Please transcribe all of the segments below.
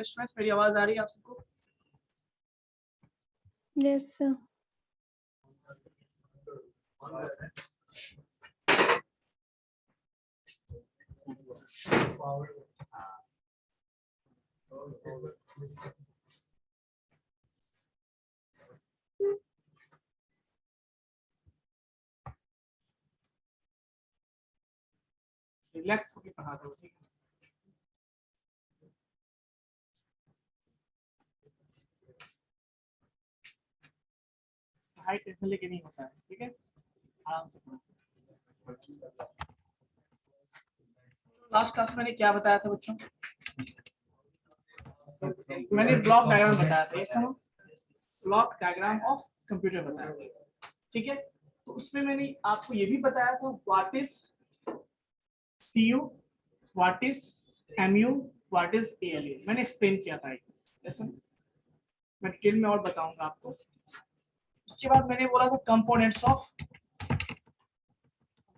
Students मेरी आवाज आ रही है आप सबको? Yes sir. रिलैक्स होकर पढ़ा दो, ठीक है? हाई टेंशन लेके नहीं होता है, ठीक है? आराम से पढ़ो। लास्ट क्लास मैंने क्या बताया था बच्चों? मैंने ब्लॉक डायग्राम बताया था, ये सुनो, ब्लॉक डायग्राम ऑफ कंप्यूटर बताया था, ठीक है? तो उसमें मैंने आपको ये भी बताया था what is CU, what is MU, what is ALU। मैंने एक्सप्लेन किया था, जैसे मैं डिटेल में और बताऊंगा आपको। उसके बाद मैंने बोला था कंपोनेंट्स ऑफ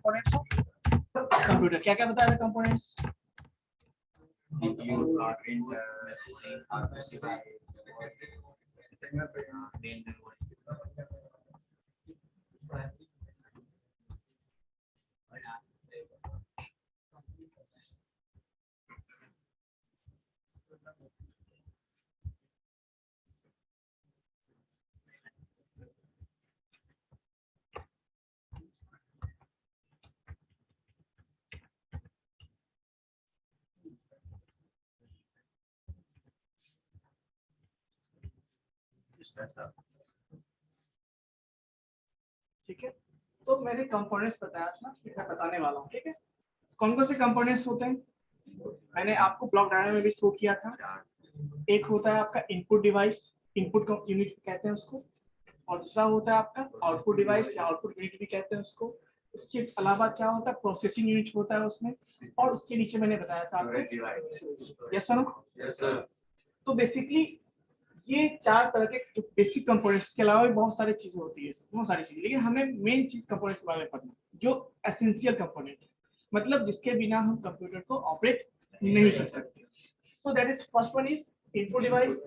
कंप्यूटर। क्या क्या बताया था कंपोनेंट्स? ठीक है, तो मैंने कंपोनेंट्स बताया था, मैं बताने वाला हूँ, ठीक है? कौन कौन से कंपोनेंट्स होते हैं मैंने आपको ब्लॉक डायग्राम में भी शो किया था। एक होता है आपका इनपुट डिवाइस, इनपुट यूनिट कहते हैं उसको, और दूसरा होता है आपका आउटपुट डिवाइस या आउटपुट यूनिट भी कहते हैं उसको। उसके अलावा क्या होता है, प्रोसेसिंग यूनिट होता है उसमें, और उसके नीचे मैंने बताया था आपको। Yes sir. तो बेसिकली ये चार तरह के जो बेसिक कंपोनेंट्स के अलावा भी बहुत सारी चीजें होती है, बहुत सारी चीजें, लेकिन हमें मेन चीज कंपोनेंट्स के बारे में पढ़ना, जो एसेंशियल कंपोनेंट है, मतलब जिसके बिना हम कंप्यूटर को ऑपरेट नहीं कर सकते। So that is first one is input device,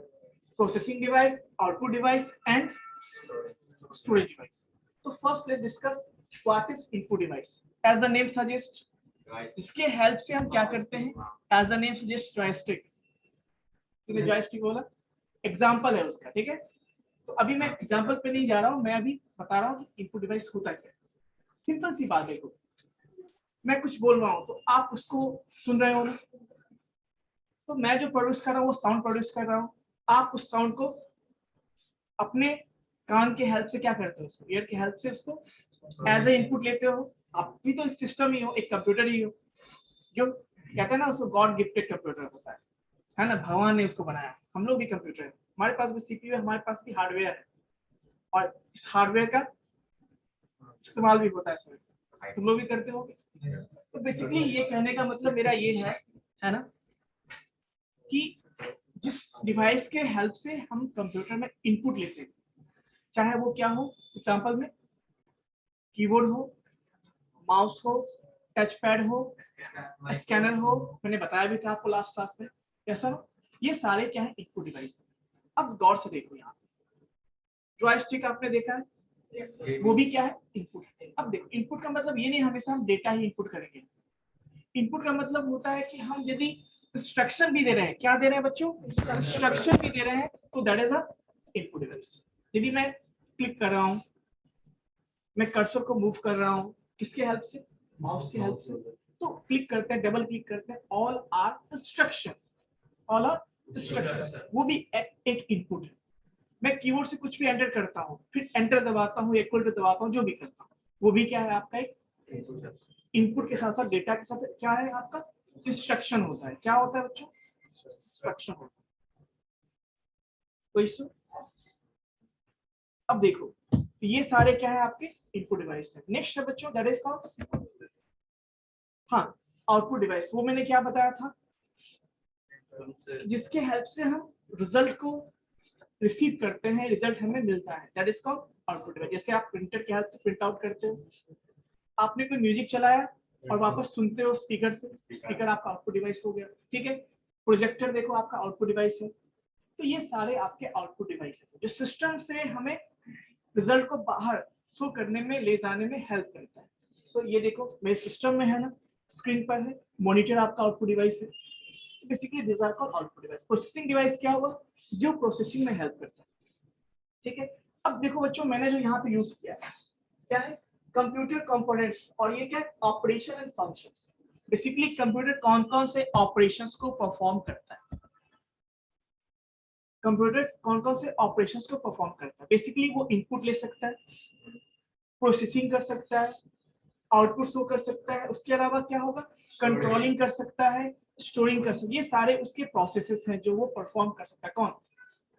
processing device, output device and storage device. तो first let's discuss what is input device. As the name suggest, जिसके हेल्प से हम क्या करते हैं, as the name suggest joystick. तूने joystick बोला, example है उसका, ठीक है? तो अभी मैं एग्जांपल पे नहीं जा रहा हूं, मैं अभी बता रहा हूं कि इनपुट डिवाइस होता क्या है। सिंपल सी बात देखो, मैं कुछ बोल रहा हूं तो आप उसको सुन रहे हो ना, तो मैं जो प्रोड्यूस कर रहा हूँ वो साउंड प्रोड्यूस कर रहा हूँ, आप उस साउंड को अपने कान के हेल्प से क्या करते हो, उसको ईयर के हेल्प से उसको एज ए इनपुट लेते हो। आप भी तो एक सिस्टम ही हो, एक कंप्यूटर ही हो, जो कहते हैं ना उसको गॉड गिफ्टेड कंप्यूटर होता है ना, भगवान ने उसको बनाया। हम लोग भी कंप्यूटर है, हमारे पास भी सीपीयू है, हमारे पास भी हार्डवेयर है, और इस हार्डवेयर का इस्तेमाल भी होता है, तुम लोग भी करते होगे। तो बेसिकली ये कहने का मतलब मेरा ये है ना, कि जिस डिवाइस के हेल्प से हम कंप्यूटर में इनपुट लेते हैं, चाहे वो क्या हो, एग्जांपल में कीबोर्ड हो, माउस हो, टच पैड हो, स्कैनर हो, मैंने बताया भी था आपको लास्ट क्लास में, कैसा हो, ये सारे क्या है, इनपुट डिवाइस। अब गौर से देखो, यहाँ जॉयस्टिक आपने देखा है, वो भी क्या है, इनपुट। अब देखो, इनपुट का मतलब ये नहीं हमेशा हम डेटा ही इनपुट करेंगे। इनपुट का मतलब होता है कि हम यदि इंस्ट्रक्शन भी दे रहे हैं, क्या दे रहे हैं बच्चों, इंस्ट्रक्शन भी दे रहे हैं, तो that is a input device. यदि मैं क्लिक कर रहा हूं, मैं कर्सर को मूव कर रहा हूं, किसके हेल्प से, माउस की हेल्प से, तो क्लिक करते हैं, डबल क्लिक करते हैं, all are instruction, all are instruction, वो भी एक इनपुट है। मैं कीबोर्ड से कुछ भी एंटर करता हूं, फिर एंटर दबाता हूं, इक्वल टू दबाता हूं, जो भी करता हूं, वो भी क्या है, आपका एक इनपुट के साथ साथ डेटा के साथ क्या है, आपका इंस्ट्रक्शन होता है। क्या होता है बच्चों, इंस्ट्रक्शन होता है। कोई इशू? अब देखो, तो ये सारे क्या है, आपके इनपुट डिवाइस है। नेक्स्ट है बच्चों, दैट इज कॉल्ड, हाँ, आउटपुट डिवाइस। वो मैंने क्या बताया था, जिसके हेल्प से हम रिजल्ट को रिसीव करते हैं, रिजल्ट हमें मिलता है, that is called output device. जैसे आप प्रिंटर के हेल्प से प्रिंट आउट करते हो, आपने कोई म्यूजिक चलाया और वापस सुनते हो स्पीकर से, स्पीकर आपका आउटपुट डिवाइस हो गया, ठीक है। प्रोजेक्टर देखो, आपका आउटपुट डिवाइस है। तो ये सारे आपके आउटपुट डिवाइसेस हैं, जो सिस्टम से हमें रिजल्ट को बाहर शो करने में, ले जाने में हेल्प करता है। तो ये देखो, मेरे सिस्टम में है ना, स्क्रीन पर है, मॉनिटर आपका आउटपुट डिवाइस है। Basically this are called output device. Processing device क्या हुआ, जो प्रोसेसिंग में हेल्प करता है, ठीक है। अब देखो बच्चों, मैंने जो यहाँ पे यूज किया है, क्या है, कंप्यूटर कंपोनेंट्स, और ये क्या है, operation and functions. Basically computer कौन कौन से ऑपरेशंस को परफॉर्म करता है, कंप्यूटर कौन कौन से ऑपरेशंस को परफॉर्म करता है। बेसिकली वो इनपुट ले सकता है, प्रोसेसिंग कर सकता है, आउटपुट शो कर सकता है, उसके अलावा क्या होगा, कंट्रोलिंग कर सकता है, स्टोरिंग कर सकता है। ये सारे उसके प्रोसेसेस हैं जो वो परफॉर्म कर सकता है। कौन,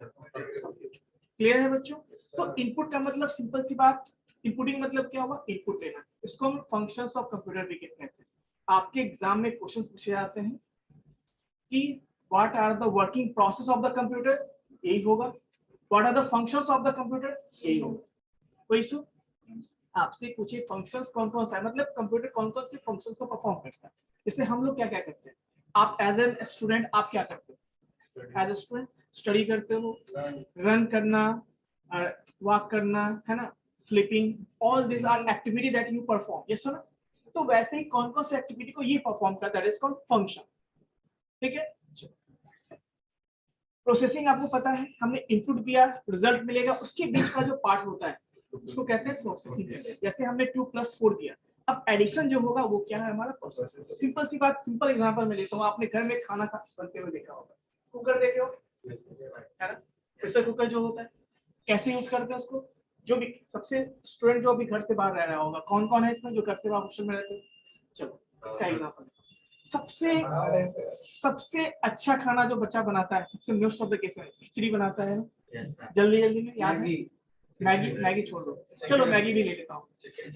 क्लियर है बच्चों? तो इनपुट का मतलब सिंपल सी बात, इनपुटिंग मतलब क्या हुआ, इनपुट लेना। इसको हम फंक्शंस ऑफ कंप्यूटर भी कहते हैं। आपके एग्जाम में क्वेश्चन पूछे जाते हैं कि what are the working process of the computer, यही होगा। What are the functions of the computer, यही होगा। कोई इशू? आपसे पूछे फंक्शंस कौन कौन सा है, मतलब कंप्यूटर कौन कौन से फंक्शंस को परफॉर्म करता है। इससे हम लोग क्या क्या करते हैं, आप एज एन स्टूडेंट आप क्या करते हो, एज ए स्टूडेंट स्टडी करते हो, रन करना, वॉक करना, है ना, sleeping, all this are activity that you perform, yes ना। तो वैसे ही कौन कौन से एक्टिविटी को ये परफॉर्म करता है, दैट इज कॉल्ड फंक्शन, ठीक है। प्रोसेसिंग आपको पता है, हमने इनपुट दिया, रिजल्ट मिलेगा, उसके बीच का जो पार्ट होता है उसको कहते हैं प्रोसेसिंग। जैसे हमने 2 + 4 दिया, अब एडिशन जो होगा वो क्या है, हमारा प्रोसेस। सिंपल सी बात, सिंपल एग्जांपल मैं लेता हूँ। आपने घर में खाना बनते हुए देखा होगा, कुकर देखे हो, है ना, प्रेशर कुकर जो होता है, कैसे यूज करते हैं उसको। जो भी सबसे स्टूडेंट जो अभी घर से बाहर रह रहा होगा, कौन कौन है इसमें जो घर से बाहर हॉस्टल में रहते हैं, चलो इसका एग्जांपल। सबसे सबसे अच्छा खाना जो बच्चा बनाता है, सबसे मोस्ट ऑफ द केस में खिचड़ी बनाता है, जल्दी जल्दी में याद है, मैगी, मैगी छोड़ दो, चलो मैगी भी ले लेता हूँ।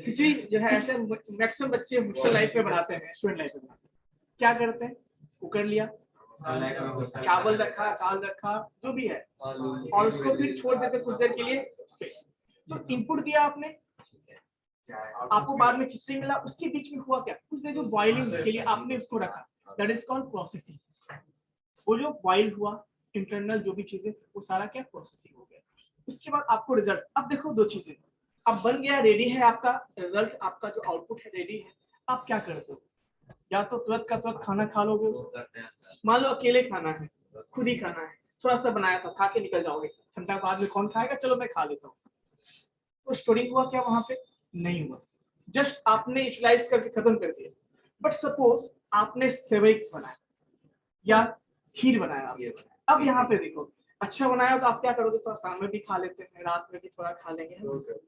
खिचड़ी जो है, ऐसे मैक्सिमम बच्चे हॉस्टल लाइफ में बनाते हैं, स्टूडेंट लाइफ में क्या करते हैं, कुकर लिया, चावल रखा, दाल रखा, जो भी है, और उसको फिर छोड़ देते कुछ देर के लिए। तो इनपुट दिया आपने, आपको बाद में खिचड़ी मिला, उसके बीच में हुआ क्या, उसने जो बॉइलिंग के लिए आपने उसको रखा, दैट इज कॉल्ड प्रोसेसिंग। वो जो बॉइल हुआ, इंटरनल जो भी चीजें, वो सारा क्या, प्रोसेसिंग हो गया। उसके बाद आपको रिजल्ट, अब देखो दो चीजें, अब बन गया, रेडी है आपका रिजल्ट, आपका जो आउटपुट है रेडी है। आप क्या करते हो, या तो तुरंत का तुरंत खाना खा लोगे उसको, मान लो अकेले खाना है, खुद ही खाना है, थोड़ा सा बनाया था, खा के निकल जाओगे, घंटा बाद में कौन खाएगा, चलो मैं खा लेता हूँ। तो स्टोरिंग हुआ क्या वहां पे, नहीं हुआ, जस्ट आपने यूटिलाइज करके खत्म कर दिया। बट सपोज आपने सेवई बनाया, या खीर बनाया आपने। अब यहाँ पे देखो अच्छा बनाया तो आप क्या करोगे, थोड़ा शाम में भी खा लेते हैं, रात में भी थोड़ा खा लेंगे,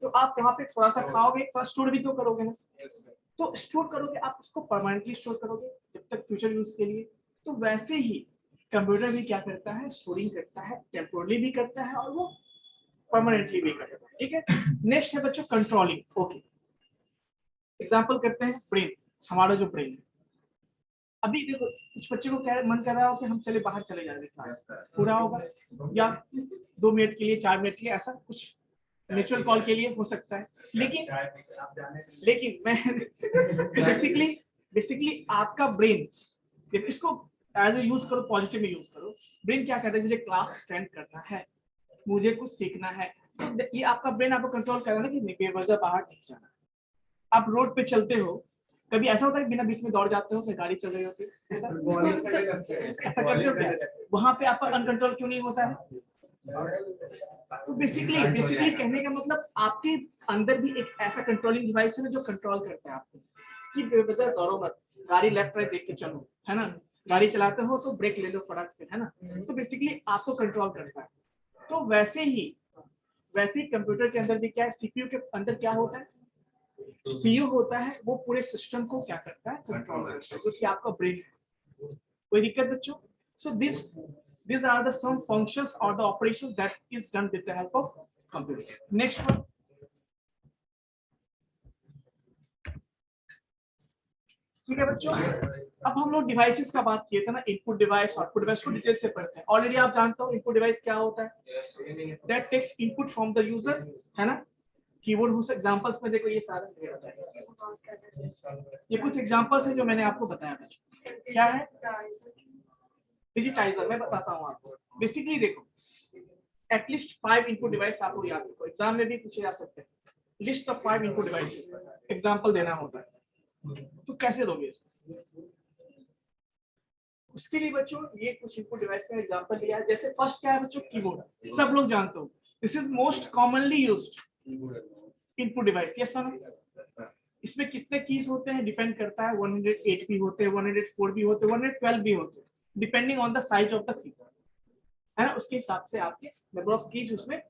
तो आप वहाँ पे थोड़ा सा खाओगे, थोड़ा स्टोर भी तो करोगे ना। तो स्टोर करोगे आप उसको परमानेंटली स्टोर करोगे जब तक फ्यूचर यूज के लिए। तो वैसे ही कंप्यूटर भी क्या करता है, स्टोरिंग करता है, टेम्पोरली भी करता है और वो परमानेंटली भी करता है। ठीक है, नेक्स्ट है बच्चों कंट्रोलिंग। ओके, एग्जांपल करते हैं ब्रेन। हमारा जो ब्रेन है, अभी देखो कुछ बच्चे को क्या मन कर रहा हो कि हम चले बाहर चले जाएंगे क्लास, पूरा होगा या 2 मिनट के लिए 4 मिनट के लिए, ऐसा कुछ नेचुरल कॉल के लिए हो सकता है। लेकिन मैं बेसिकली आपका ब्रेन, इसको एज ए यूज करो, पॉजिटिव में यूज करो। ब्रेन क्या कहता है, मुझे क्लास अटेंड करना है, मुझे कुछ सीखना है, तो ये आपका ब्रेन आपको कंट्रोल कर रहा है कि बेवजह बाहर नहीं जाना। आप रोड पे चलते हो, कभी ऐसा होता है बिना बीच में दौड़ जाते हो, फिर गाड़ी चल रही होती है, ऐसा करते हो क्या? वहां पे आपका अनकंट्रोल क्यों नहीं होता है? तो बेसिकली कहने का मतलब आपके अंदर भी एक ऐसा कंट्रोलिंग डिवाइस है जो कंट्रोल करता है आपको कि बेवजह दौड़ो मत, गाड़ी लेफ्ट राइट देख के चलो, है ना। गाड़ी चलाते हो तो ब्रेक ले लो फटाक से, है ना। तो बेसिकली आपको कंट्रोल करता है। तो वैसे ही कंप्यूटर के अंदर भी क्या है, सीपीयू के अंदर क्या होता है, सीयू होता है, वो पूरे सिस्टम को क्या करता है, कंट्रोल करता है, जो कि आपका ब्रेन है। कोई दिक्कत बच्चों? सो these are the some functions or the operations that is done with the help of computer. Next one, ठीक है बच्चों। अब हम लोग डिवाइसेस का बात किए थे ना, इनपुट डिवाइस आउटपुट डिवाइस को डिटेल से पढ़ते हैं। ऑलरेडी आप जानते हो इनपुट डिवाइस क्या होता है, that takes input from the user, है ना। कीबोर्ड हो सकता, एग्जांपल्स में देखो ये सारे ये कुछ एग्जांपल्स हैं जो मैंने आपको बताया बच्चों। क्या है डिजिटाइजर, मैं बताता हूँ आपको। बेसिकली देखो एटलीस्ट 5 इनपुट डिवाइस आपको याद रखो, एग्जाम में भी पूछे जा सकते हैं। List of 5 input devices example देना होता है, तो कैसे दोगे इसको? उसके लिए बच्चों ये कुछ इनपुट डिवाइस का एग्जांपल लिया है। जैसे फर्स्ट क्या है बच्चों, कीबोर्ड, सब लोग जानते हो, this is most commonly used input device. Yes sir, इसमें कितने कीज होते हैं डिपेंड करता है, 108 भी होते हैं, 104 भी होते हैं, 112 भी होते हैं, depending on the size of the keyboard, है ना। उसके हिसाब से आपके नंबर ऑफ कीज उसमें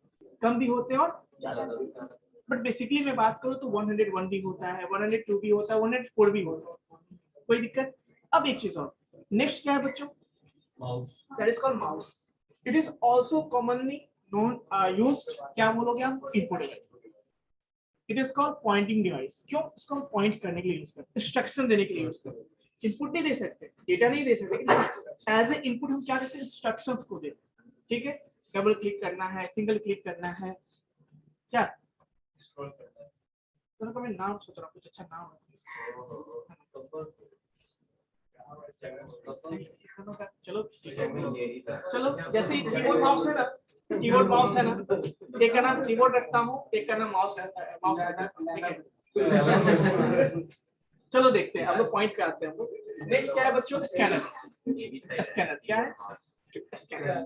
कम भी होते हैं और ज्यादा भी। बट बेसिकली मैं बात करूं तो 101 भी होता है, 102 भी होता है, 104 भी होता है, कोई दिक्कत? अब एक चीज और, नेक्स्ट क्या है बच्चों, mouse, that is called mouse. It is also commonly known used, क्या बोलोगे आप, input device. It is called pointing device. क्यों इसको पॉइंट करने के लिए यूज करते हैं, इंस्ट्रक्शन देने के लिए यूज करते हैं। इनपुट नहीं दे सकते, डेटा नहीं दे सकते, एज ए इनपुट हम क्या देते हैं, इंस्ट्रक्शंस को देते हैं। ठीक है, डबल क्लिक करना है, सिंगल क्लिक करना है, क्या तो मैं नाम सोच रहा हूँ कुछ अच्छा नाम चलो चलो, जैसे कीबोर्ड माउस है ना, कीबोर्ड माउस है ना, एक का नाम कीबोर्ड रखता हूँ, एक का नाम माउस रहता है। चलो देखते हैं, अब लोग पॉइंट पे आते हैं। नेक्स्ट क्या है बच्चों, स्कैनर। स्कैनर क्या है, स्कैनर,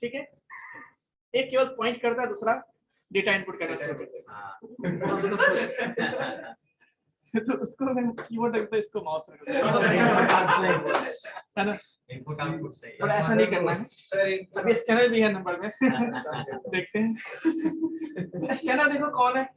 ठीक है। एक केवल पॉइंट करता है, दूसरा डेटा इनपुट करना शुरू करता है। तो उसको मैं कीबोर्ड रखता, इसको माउस रखता है ना, इनपुट आउटपुट सही, और ऐसा नहीं करना है। अभी स्कैनर भी है नंबर में। देखते हैं स्कैनर देखो कौन है।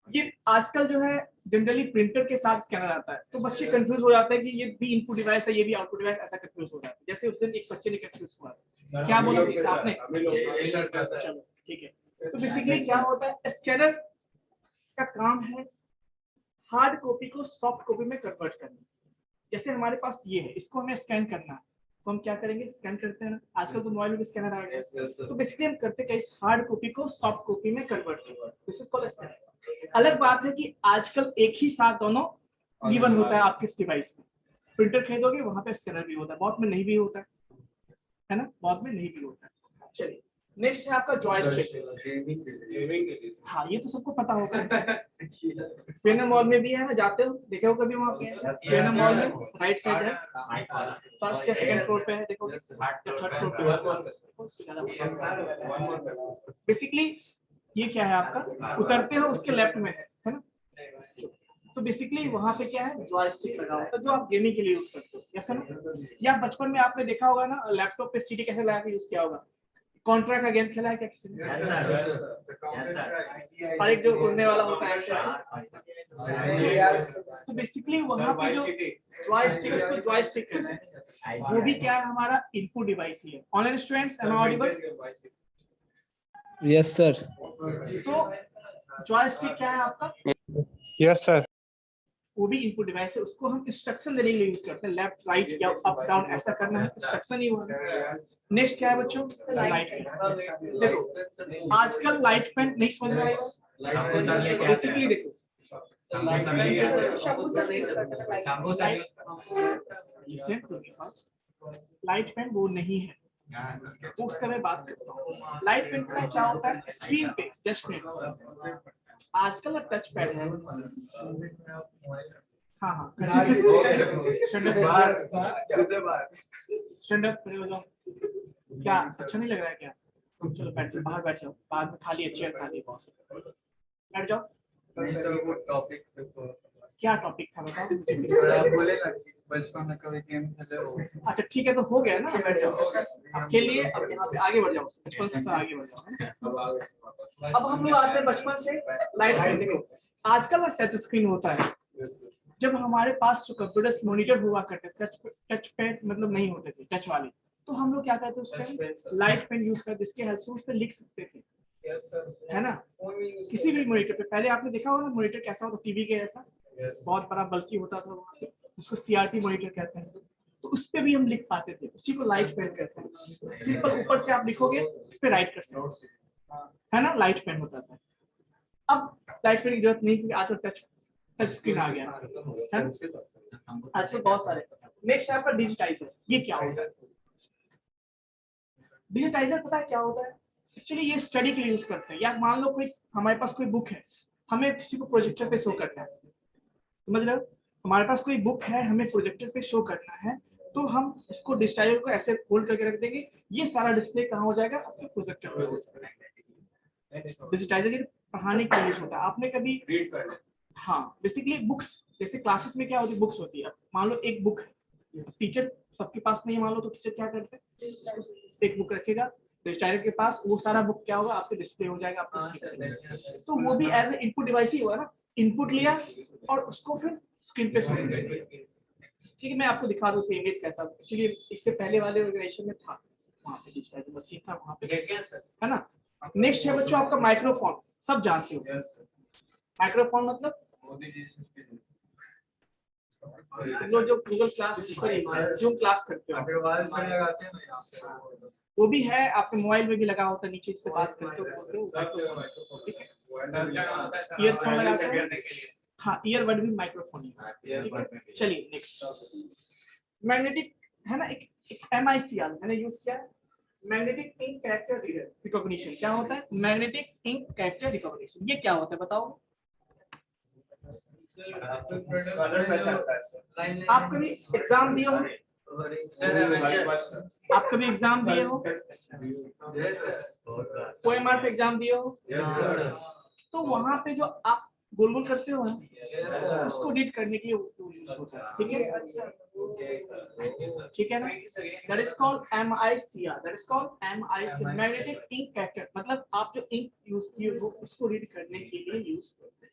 ये आजकल जो है जनरली प्रिंटर के साथ स्कैनर आता है, तो बच्चे कंफ्यूज हो जाते हैं कि ये भी इनपुट डिवाइस है, ये भी आउटपुट डिवाइस, ऐसा कंफ्यूज हो जाता है। जैसे उस दिन एक बच्चे ने कंफ्यूज हुआ, क्या बोला आपने, चलो ठीक है। तो बेसिकली क्या होता है, स्कैनर का काम है हार्ड कॉपी को सॉफ्ट कॉपी में कन्वर्ट करना। जैसे हमारे पास ये है, इसको हमें स्कैन करना है, तो हम क्या करेंगे, स्कैन करते हैं ना, आजकल तो मोबाइल में भी स्कैनर आ गया है। तो बेसिकली हम करते हैं इस हार्ड कॉपी को सॉफ्ट कॉपी में कन्वर्ट करना, दिस इज कॉल्ड स्कैनर। अलग बात है कि आजकल एक ही साथ दोनों इवन होता है आपके डिवाइस में। प्रिंटर खरीदोगे वहां पे स्कैनर भी होता है, बहुत में नहीं भी होता है ना, बहुत में नहीं भी होता है। चलिए नेक्स्ट है आपका जॉयस्टिक। हाँ ये तो सबको पता होगा, पियानो मॉल में भी है, जाते हो देखे हो कभी वहाँ पे, पियानो मॉल में राइट साइड है, फर्स्ट या सेकंड फ्लोर पे है, देखो थर्ड फ्लोर पे। बेसिकली ये क्या है आपका, उतरते हो उसके लेफ्ट में है ना। तो बेसिकली वहां पे क्या है, जॉयस्टिक लगा होता है जो आप गेमिंग के लिए यूज करते हो, यस ना। या बचपन में आपने देखा होगा ना, लैपटॉप पे सीडी कैसे लगा के यूज किया होगा। कॉन्ट्रा का गेम खेला है क्या किसी ने? और एक जो उड़ने वाला होता है, तो बेसिकली वहां पे जो जॉयस्टिक, उसको जॉयस्टिक कहते हैं, वो भी क्या है, हमारा इनपुट डिवाइस ही है। Online students, am I audible? Yes sir. तो जॉयस्टिक क्या है आपका? Yes sir. वो भी इनपुट डिवाइस है, उसको हम इंस्ट्रक्शन देने के लिए यूज करते हैं, लेफ्ट राइट या अप डाउन ऐसा करना है, इंस्ट्रक्शन ही हुआ। नेक्स्ट क्या है बच्चों? Light pen. देखो आजकल लाइट पेन नहीं समझ में आएगा, बेसिकली देखो लाइट पेन वो नहीं है, वो उसका मैं बात करता हूँ। लाइट पेन का क्या होता है, स्क्रीन पे जस्ट में आजकल टच पैड है। हाँ हाँ स्टैंड अप खड़े हो जाओ। क्या अच्छा नहीं लग रहा है क्या? चलो बैठ जाओ, बाहर बैठ जाओ, बाद में खाली चेयर खाली बॉस, बैठ जाओ। क्या टॉपिक था बताओ मुझे। बचपन में कभी गेम खेले हो? अच्छा ठीक है, तो हो गया ना, बैठ जाओ। अब खेलिए, अब यहाँ पे आगे बढ़ जाओ, बचपन से आगे बढ़ जाओ। अब हम लोग आते हैं बचपन से लाइट पेन। देखो आजकल टच स्क्रीन होता है, जब हमारे पास जो कंप्यूटर मॉनिटर हुआ करते थे, टच पैड मतलब नहीं होते थे टच वाले, तो हम लोग क्या करते थे उस टाइम लाइट पेन यूज करते, जिसके हेल्प से उस पर लिख सकते थे, है ना। किसी भी मॉनिटर पे पहले आपने देखा होगा ना, मॉनिटर कैसा होता, टीवी के जैसा बहुत बड़ा बल्की होता था वहाँ पे, उसको सीआरटी मॉनिटर कहते हैं। तो उस पे भी हम लिख पाते थे, उसी को लाइट पेन कहते हैं। सिंपल ऊपर से आप लिखोगे, उस पे राइट कर सकते, है ना, लाइट पेन होता था। अब लाइट पेन की जरूरत नहीं, क्योंकि आजकल टच स्क्रीन आ गया है, आजकल बहुत सारे। नेक्स्ट है आपका डिजिटाइजर। ये क्या होता है? डिजिटाइजर पता है क्या होता है? एक्चुअली ये स्टडी के लिए यूज करते हैं। या मान लो कोई हमारे पास कोई बुक है, हमें किसी को प्रोजेक्टर पे शो करना है, समझ रहे हो, हमारे पास कोई बुक है, हमें प्रोजेक्टर पे शो करना है, तो हम उसको डिजिटाइजर को ऐसे फोल्ड करके रख देंगे, ये सारा डिस्प्ले कहाँ हो जाएगा, आपके प्रोजेक्टर पे हो जाएगा। डिजिटाइजर पढ़ाने के लिए यूज होता है। आपने कभी हाँ बेसिकली बुक्स, जैसे क्लासेस में क्या होती है, बुक्स होती है। मान लो एक बुक है, टीचर सबके पास नहीं मान लो, तो टीचर क्या करते हैं, एक बुक रखेगा डिजिटाइजर के पास, वो सारा बुक क्या होगा, आपके डिस्प्ले हो जाएगा आपके स्क्रीन पे। तो वो भी एज ए इनपुट डिवाइस ही हुआ ना, इनपुट लिया और उसको फिर स्क्रीन पे शो कर। ठीक है, मैं आपको दिखा दूं इमेज कैसा। एक्चुअली इससे पहले वाले ऑर्गेनाइजेशन में था, वहाँ पे डिजिटाइजर मशीन था वहाँ पे, है ना। नेक्स्ट है बच्चों आपका माइक्रोफोन, सब जानते हो माइक्रोफोन मतलब जो Google class, sorry zoom class करते हो, वो भी है, आपके मोबाइल में भी लगा होता है, नीचे से बात करते हो, ईयरफोन लगाते हो, हाँ ईयरबड भी माइक्रोफोन है। चलिए नेक्स्ट मैग्नेटिक, है ना, एक MICR मैंने यूज किया, मैग्नेटिक इंक कैरेक्टर रिकॉग्निशन। क्या होता है मैग्नेटिक इंक कैरेक्टर रिकॉग्निशन? ये क्या होता है बताओ। आप कभी एग्जाम दिए हो, आप कभी एग्जाम दिए हो, OMR पे एग्जाम दिए हो, तो वहां पे जो आप गोल गोल करते हो ना, उसको रीड करने के लिए यूज होता है, ठीक है, ठीक है ना। That is called MICR, that is called MICR, magnetic ink character, मतलब आप जो इंक यूज किए हो उसको रीड करने के लिए यूज करते हैं।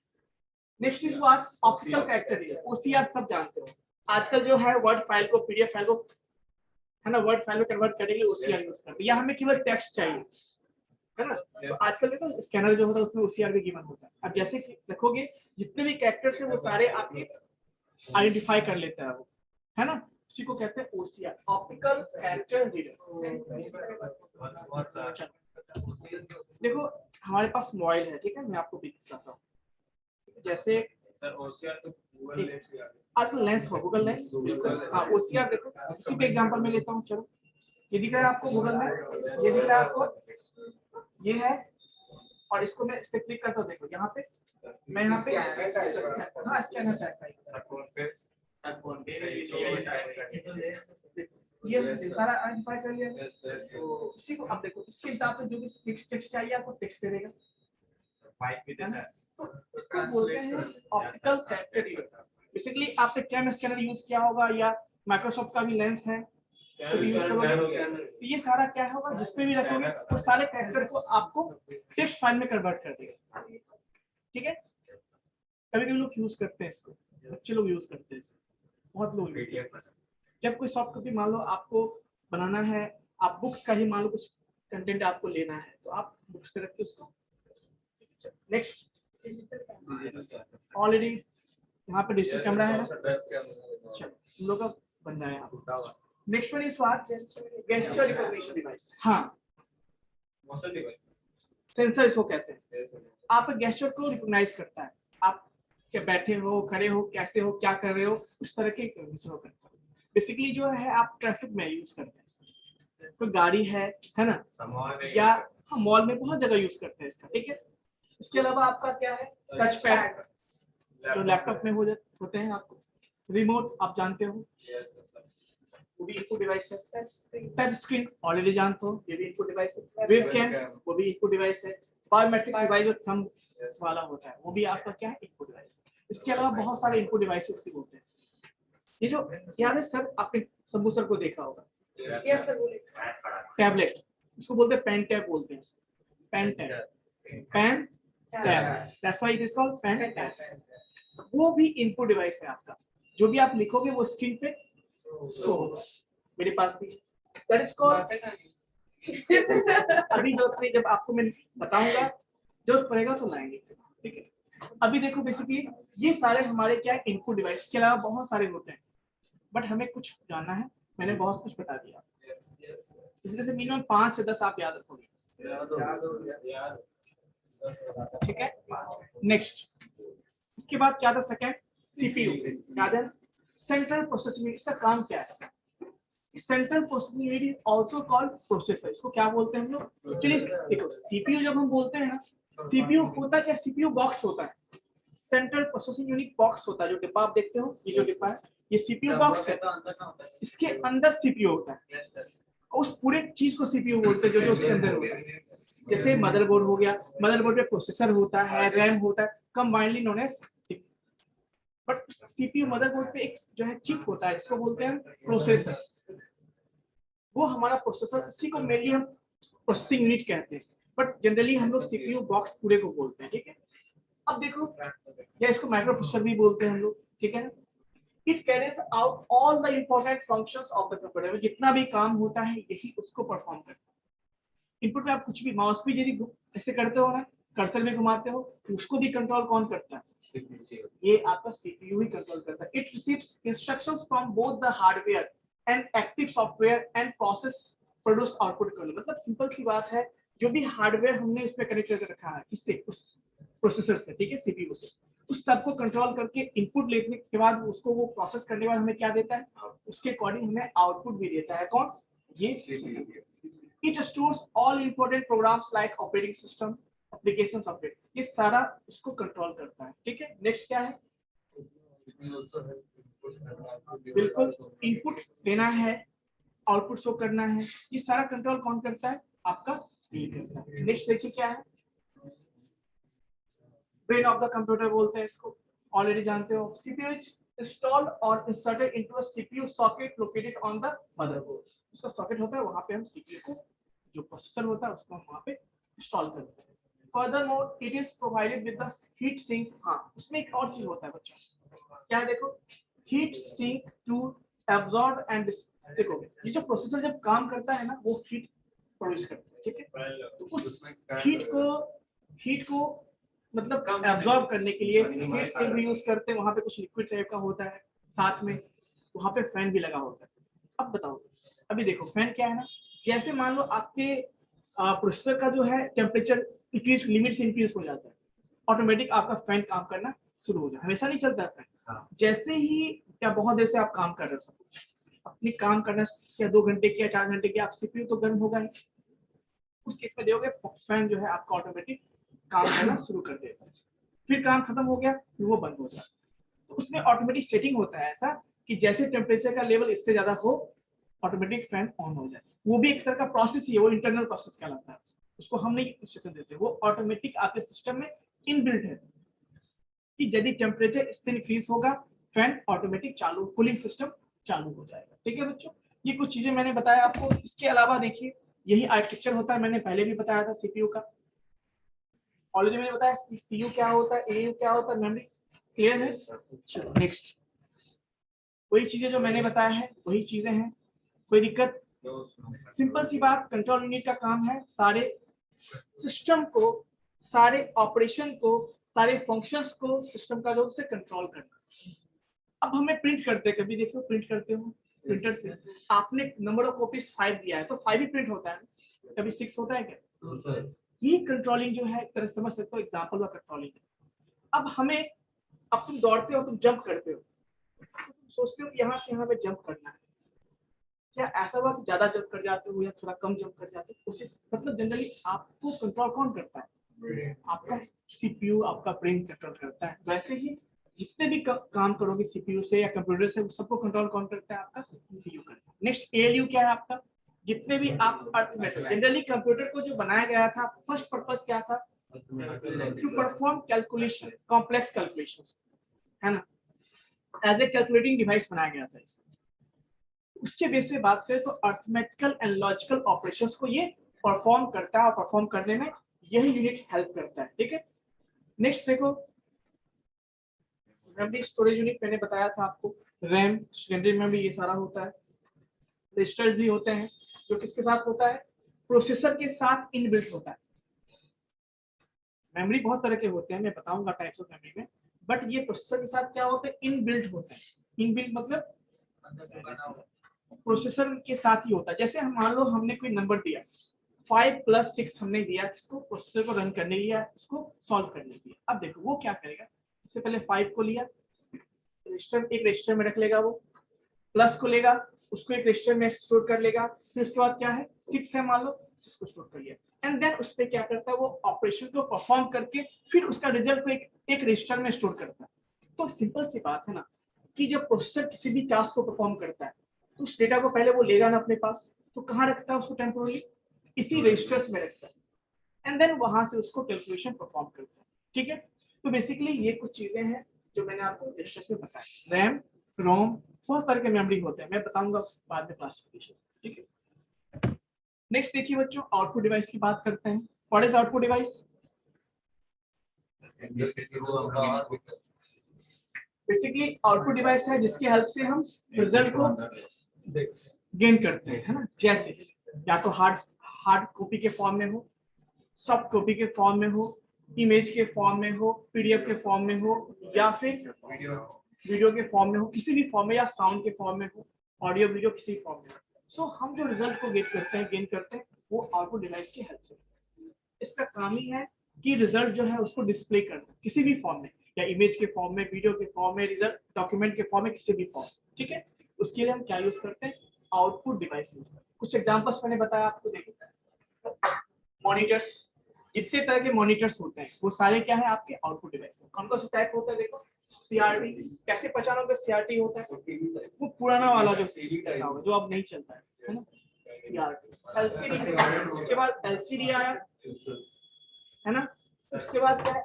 Next is what, optical character, OCR सब जानते हो। आजकल जो है वर्ड फाइल को, PDF फाइल को, है ना, वर्ड फाइल में कन्वर्ट करने के लिए OCR यूज करते हैं, या हमें केवल टेक्स्ट चाहिए, है ना। तो आजकल देखो स्कैनर जो होता है उसमें OCR भी गिवन होता है। अब जैसे कि देखोगे जितने भी कैरेक्टर्स हैं वो सारे आपके आइडेंटिफाई कर लेता है वो, है ना, उसी को कहते हैं OCR, ऑप्टिकल कैरेक्टर रीडर। देखो हमारे पास मोबाइल है, ठीक है, मैं आपको दिखाता हूँ। जैसे आजकल लेंस हो, गूगल लेंस, हाँ OCR देखो, उसी पे एग्जांपल में लेता हूँ। चलो ये दिख रहा है आपको गूगल में, ये दिख रहा है आपको, ये है, और इसको मैं इस पे क्लिक करता हूँ, देखो यहाँ पे मैं यहाँ पे, हाँ स्कैनर टाइप का, ये सारा आइडेंटिफाई कर लिया। तो इसी को अब देखो, इसके हिसाब से जो भी टेक्स्ट चाहिए आपको टेक्स्ट दे देगा, तो इसको बोलते हैं ऑप्टिकल कैरेक्टर रीडर। बेसिकली आपने कैम स्कैनर यूज किया होगा या माइक्रोसॉफ्ट का भी लेंस है, इसको भी यूज करोगे तो ये सारा क्या होगा, जिसपे भी रखोगे वो सारे कैरेक्टर को आपको टेक्स्ट फाइल में कन्वर्ट कर देगा। ठीक है, कभी कभी लोग यूज करते हैं इसको, बच्चे लोग यूज करते हैं इसको, बहुत लोग यूज करते हैं। जब कोई सॉफ्ट कॉपी मान लो आपको बनाना है, आप बुक्स का ही मान लो कुछ कंटेंट आपको लेना है तो आप बुक्स पे रख के उसको। नेक्स्ट, ऑलरेडी यहाँ पे डिजिटल कैमरा है ना, अच्छा हम लोग का बन रहा है यहाँ। Next one is what, gesture recognition device. हाँ, सेंसर इसको कहते हैं। आप गेस्चर को रिकॉग्नाइज करता है, आप क्या बैठे हो, खड़े हो, कैसे हो, क्या कर रहे हो, उस तरह के करता है। बेसिकली जो है आप ट्रैफिक में यूज करते हैं, कोई गाड़ी है ना, या हम मॉल में बहुत जगह यूज करते हैं इसका। ठीक है, इसके अलावा आपका क्या है, टच पैड जो लैपटॉप में होते हैं, आपको रिमोट आप जानते हो, वो भी इनपुट डिवाइस है। टच स्क्रीन ऑलरेडी जानते हो, ये भी इनपुट डिवाइस है। वेबकैम वो भी इनपुट डिवाइस है। बायोमेट्रिक डिवाइस जो थंब वाला होता है वो भी आपका क्या है, इनपुट डिवाइस। इसके अलावा बहुत सारे इनपुट डिवाइसेस भी होते हैं। ये जो याद है सर, आपने शंभू सर को देखा होगा, यस सर बोलिए। टैबलेट, उसको बोलते हैं पेन टैब बोलते हैं, pen tab, pen tab, that's why it is called pen tab. वो भी इनपुट डिवाइस है आपका, जो भी आप लिखोगे वो स्क्रीन पे शो होगा। मेरे पास भी दैट इज कॉल्ड, अभी जब आपको मैं बताऊंगा जरूरत पड़ेगा तो लाएंगे। ठीक है, अभी देखो बेसिकली ये सारे हमारे क्या इनपुट डिवाइस के अलावा बहुत सारे होते हैं, बट हमें कुछ जानना है, मैंने बहुत कुछ बता दिया, इसलिए से मिनिमम 5 से 10 आप याद रखोगे। ठीक है, नेक्स्ट, इसके बाद क्या था, सेकंड सीपीयू। याद है, सेंट्रल प्रोसेसिंग यूनिट। इसका काम क्या है, central processing unit is also called processor. इसको क्या बोलते हैं हम लोग, चलिए देखो, सीपीयू जब हम बोलते हैं ना, सीपीयू होता क्या, सीपीयू बॉक्स होता है, सेंट्रल प्रोसेसिंग यूनिट बॉक्स होता है। जो डिब्बा आप देखते हो, ये जो डिब्बा है ये सीपीयू बॉक्स है, इसके अंदर सीपीयू होता है, उस पूरे चीज को सीपीयू बोलते हैं जो उसके अंदर होता है। जैसे मदरबोर्ड हो गया, मदरबोर्ड में प्रोसेसर होता है, रैम होता है, combinedly known as CPU. But CPU motherboard पे एक जो है चिप होता है, इसको बोलते हैं प्रोसेसर। वो हमारा प्रोसेसर, उसी को मेनली हम प्रोसेसिंग यूनिट कहते हैं, बट जनरली हम लोग सीपीयू बॉक्स पूरे को बोलते हैं। ठीक है, अब देखो, या इसको माइक्रो प्रोसेसर भी बोलते हैं हम लोग। ठीक है, it carries out all the important functions of the computer. जितना भी काम होता है यही उसको परफॉर्म करता है। इनपुट में आप कुछ भी, माउस भी यदि ऐसे करते हो ना, कर्सर भी घुमाते हो, तो उसको भी कंट्रोल कौन करता है, ये आपका सीपीयू ही कंट्रोल करता है। It receives instructions from both the hardware and active software and process produce output कर। मतलब सिंपल सी बात है, जो भी हार्डवेयर हमने इसमें कनेक्ट करके रखा है, किससे, उस प्रोसेसर से, ठीक है, सीपीयू से, उस सबको कंट्रोल करके इनपुट लेने के बाद उसको वो प्रोसेस करने के बाद हमें क्या देता है, उसके अकॉर्डिंग हमें आउटपुट भी देता है। कौन, ये। It stores all important programs like operating system, application software, ये सारा उसको कंट्रोल करता है। ठीक है, नेक्स्ट क्या है, बिल्कुल इनपुट देना है, आउटपुट शो करना है, ये सारा कंट्रोल कौन करता है, आपका नेक्स्ट देखिए क्या है, ब्रेन ऑफ द कंप्यूटर बोलते हैं इसको, ऑलरेडी जानते हो। सीपीयू इज इंस्टॉल्ड और inserted into a CPU socket located on the motherboard. उसका सॉकेट होता है, वहां पे हम सीपीयू को, जो प्रोसेसर होता है उसको हम वहां पे इंस्टॉल करते हैं। Furthermore it is provided with the heat sink. हाँ, उसमें एक और चीज होता है बच्चों, क्या है देखो, heat sink to absorb and, देखो ये जो प्रोसेसर जब काम करता है ना, वो हीट प्रोड्यूस करता है। ठीक है, तो उस हीट को मतलब एब्जॉर्ब करने के लिए हीट सिंक भी यूज करते हैं। वहां पे कुछ लिक्विड टाइप का होता है, साथ में वहां पे फैन भी लगा होता है। अब बताओ, अभी देखो फैन क्या है ना, जैसे मान लो आपके प्रोसेसर का जो है टेम्परेचर इंक्रीज, लिमिट से इंक्रीज हो जाता है, ऑटोमेटिक आपका फैन काम करना शुरू हो जाए। हमेशा नहीं चलता है फैन, जैसे ही क्या बहुत देर से आप काम कर रहे हो, सब कुछ अपनी काम करना या 2 घंटे की या 4 घंटे की, आप सीपीयू तो गर्म होगा ही, उस केस में देखोगे फैन जो है आपका ऑटोमेटिक काम करना शुरू कर देता है। फिर काम खत्म हो गया, फिर वो बंद हो जाता है। तो उसमें ऑटोमेटिक सेटिंग होता है ऐसा कि जैसे टेम्परेचर का लेवल इससे ज्यादा हो, ऑटोमेटिक फैन ऑन हो जाए। वो भी एक तरह का प्रोसेस ही है, वो इंटरनल प्रोसेस कहलाता है, उसको हम नहीं इंस्ट्रक्शन देते, वो ऑटोमेटिक आपके सिस्टम में इनबिल्ट है। कि यदि टेम्परेचर इससे इंक्रीज होगा फैन ऑटोमेटिक चालू, कूलिंग सिस्टम चालू हो जाएगा। ठीक है बच्चों, ये कुछ चीजें मैंने बताया आपको। इसके अलावा देखिए यही आर्किटेक्चर होता है, मैंने पहले भी बताया था सीपीयू का, ऑलरेडी मैंने बताया सीयू क्या होता है, एयू क्या होता है, मेमोरी क्लियर है। चलो नेक्स्ट, वही चीजें जो मैंने बताया है वही चीजें हैं, कोई दिक्कत? सिंपल सी बात, कंट्रोल यूनिट का काम है सारे सिस्टम को, सारे ऑपरेशन को, सारे फंक्शंस को सिस्टम का जो से कंट्रोल करना। अब हमें प्रिंट करते हैं, कभी देखो प्रिंट करते हो प्रिंटर से, आपने नंबर ऑफ कॉपीज 5 दिया है तो 5 ही प्रिंट होता है, कभी 6 होता है क्या? ये कंट्रोलिंग जो है एक तरह समझ सकते हो एग्जांपल का कंट्रोलिंग। अब हमें, अब तुम दौड़ते हो, तुम जंप करते हो, तुम सोचते हो कि यहाँ से यहाँ पे जंप करना है, क्या ऐसा हुआ कि ज्यादा जंप कर जाते हो या थोड़ा कम जंप कर जाते हो? कोशिश मतलब जनरली आपको कंट्रोल कौन करता है? आपका सीपीयू, आपका ब्रेन कंट्रोल करता है। वैसे ही जितने भी काम करोगे सीपीयू से या कंप्यूटर से, सबको कंट्रोल कौन करता है? आपका सीपीयू करता है। नेक्स्ट एएलयू क्या है आपका? जितने भी आप अर्थमेटिक, जनरली कंप्यूटर को जो बनाया गया था फर्स्ट पर्पस क्या था? To perform calculation, complex calculations, है ना, एज ए कैलकुलेटिंग डिवाइस बनाया गया था इसे। उसके बेस पे बात करें तो अर्थमेटिकल एंड लॉजिकल ऑपरेशंस को ये परफॉर्म करता है और परफॉर्म करने में यही यूनिट हेल्प करता है। ठीक है, नेक्स्ट देखो, मेमोरी स्टोरेज यूनिट मैंने बताया था आपको, रैम, सेकेंडरी मेमोरी, ये सारा होता है। रजिस्टर भी होते हैं जो किसके साथ होता है? प्रोसेसर के साथ इनबिल्ट होता है। मेमोरी बहुत तरह के होते हैं, मैं बताऊंगा टाइप्स ऑफ मेमोरी में, बट ये प्रोसेसर के साथ क्या होता है? इनबिल्ट होता है। इनबिल्ट मतलब प्रोसेसर के साथ ही होता है। जैसे हम मान लो हमने कोई नंबर दिया 5 + 6 हमने दिया किसको? प्रोसेसर को रन करने के लिए, इसको सॉल्व करने के लिए। अब देखो वो क्या करेगा, सबसे पहले 5 को लिया, रजिस्टर, एक रजिस्टर में रख लेगा, वो प्लस को लेगा, उसको एक रजिस्टर में स्टोर कर लेगा, फिर उसके बाद क्या है 6 है मान लो, 6 को स्टोर कर लिया, एंड देन उस पे क्या करता है? वो ऑपरेशन को परफॉर्म करके फिर उसका रिजल्ट को एक रजिस्टर में स्टोर करता है। तो सिंपल सी बात है ना कि जब प्रोसेसर किसी भी टास्क को परफॉर्म करता है तो उस डेटा को पहले वो लेगा ना अपने पास, तो कहाँ रखता है उसको? टेम्पोरली इसी रजिस्टर्स में रखता है, एंड देन वहां से उसको कैलकुलेशन परफॉर्म करता है। ठीक है, तो बेसिकली ये कुछ चीजें हैं जो मैंने आपको रजिस्टर्स में बताया। रैम, रोम, बहुत तरह के मेमोरी होते हैं, मैं बताऊंगा बाद में क्लासिफिकेशन। ठीक है, नेक्स्ट देखिए बच्चों, आउटपुट डिवाइस की बात करते हैं। What is output device? Basically output device है जिसकी हेल्प से हम रिजल्ट को गेन करते हैं, है ना। जैसे या तो हार्ड कॉपी के फॉर्म में हो, सॉफ्ट कॉपी के फॉर्म में हो, इमेज के फॉर्म में हो, पीडीएफ के फॉर्म में हो, या फिर वीडियो के फॉर्म में हो, किसी भी फॉर्म में, या साउंड के फॉर्म में हो, ऑडियो वीडियो किसी फॉर्म में हो। सो हम जो रिजल्ट को गेन करते हैं वो आउटपुट डिवाइस की हेल्प से। इसका काम ही है कि रिजल्ट जो है उसको डिस्प्ले करना किसी भी फॉर्म में, या इमेज के फॉर्म में, वीडियो के फॉर्म में, रिजल्ट डॉक्यूमेंट के फॉर्म में, किसी भी फॉर्म। ठीक है, उसके लिए हम क्या यूज करते हैं? आउटपुट डिवाइस यूज करते हैं। कुछ एग्जांपल्स मैंने बताया आपको, देखो मॉनिटर्स, जितने तरह के मॉनिटर्स होते हैं वो सारे क्या है? आपके आउटपुट डिवाइस। कौन कौन से टाइप होता है? देखो सीआरटी, कैसे पहचानोगे सीआरटी होता है? वो पुराना वाला जो होगा जो अब नहीं चलता है ना, सीआरटी। एलसीडी, उसके बाद एलसीडी आया, है ना। उसके बाद क्या है?